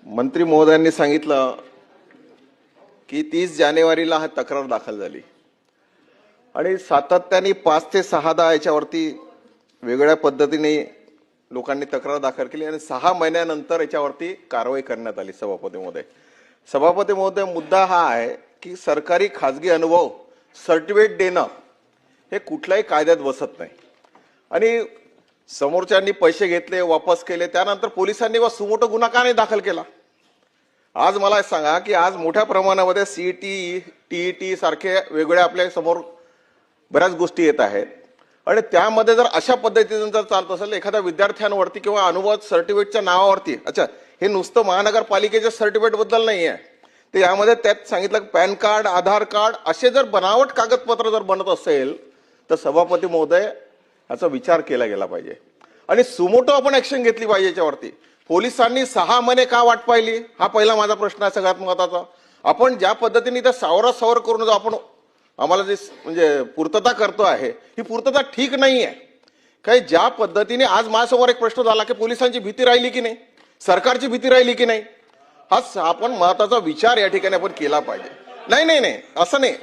मंत्री महोदयांनी सांगितलं की 30 जानेवारीला हा तक्रार दाखल झाली आणि सातत्याने 5 ते 6 याच्यावरती वेगळ्या पद्धतीने लोकांनी तक्रार दाखल केली आणि 6 महिन्यानंतर याच्यावरती कारवाई करण्यात आली. सभापती महोदय मुद्दा हा आहे की सरकारी खाजगी अनुभव सर्टिफिकेट देणं हे कुठल्याही कायद्यात बसत नाही आणि समोरच्यांनी पैसे घेतले वापस केले त्यानंतर पोलिसांनी वा सुमोटो गुन्हा का नाही दाखल केला. आज मला सांगा की आज मोठ्या प्रमाणामध्ये सीईटी टीईटी सारखे वेगवेगळ्या आपल्या समोर बऱ्याच गोष्टी येत आहेत आणि त्यामध्ये जर अशा पद्धतीने जर चालत असेल एखाद्या विद्यार्थ्यांवरती किंवा अनुभव सर्टिफिकेटच्या नावावरती अच्छा हे नुसतं महानगरपालिकेच्या सर्टिफिकेट बद्दल नाही आहे ते यामध्ये त्यात सांगितलं पॅन कार्ड आधार कार्ड असे जर बनावट कागदपत्र जर बनत असेल तर सभापती महोदय याचा विचार केला गेला पाहिजे आणि सुमोटो आपण ऍक्शन घेतली पाहिजे याच्यावरती. पोलिसांनी 6 महिने का वाट पाहिली हा पहिला माझा प्रश्न आहे सगळ्यात महत्त्वाचा. आपण ज्या पद्धतीने त्या सावरासावर करून जो आपण आम्हाला जे म्हणजे पूर्तता करतो आहे ही पूर्तता ठीक नाही आहे. काही ज्या पद्धतीने आज माझ्यासमोर एक प्रश्न झाला की पोलिसांची भीती राहिली की नाही सरकारची भीती राहिली की नाही हा आपण महत्त्वाचा विचार या ठिकाणी आपण केला पाहिजे. नाही नाही नाही असं नाही.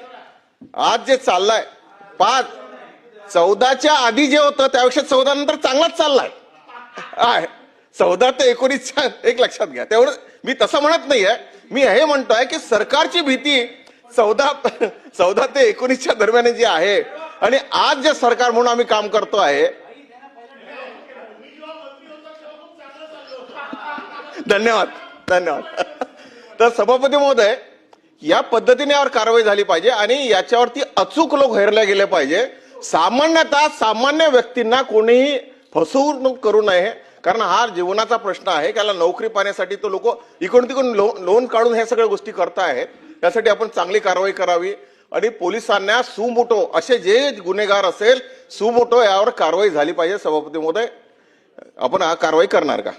आज जे चाललंय 14च्या आधी जे होतं त्यापेक्षा 14 नंतर चांगलाच चाललाय. 14 ते 19च्या एक लक्षात घ्या तेवढं मी तसं म्हणत नाहीये. मी हे म्हणतोय की सरकारची भीती 14 ते 19च्या दरम्यान जी आहे आणि आज जे सरकार म्हणून आम्ही काम करतो आहे. धन्यवाद धन्यवाद. तर सभापती महोदय या पद्धतीने यावर कारवाई झाली पाहिजे आणि याच्यावरती अचूक लोक हेरले गेले पाहिजे. सामान्यतः सामान्य व्यक्तींना कोणीही फसवणूक करू नये कारण हा जीवनाचा प्रश्न आहे. त्याला नोकरी पाहण्यासाठी तो लोक इकडून तिकडून लोन काढून ह्या सगळ्या गोष्टी करतायत. त्यासाठी आपण चांगली कारवाई करावी आणि पोलिसांना सुमोटो असे जे गुन्हेगार असेल सुमोटो यावर कारवाई झाली पाहिजे. सभापती महोदय आपण कारवाई करणार का?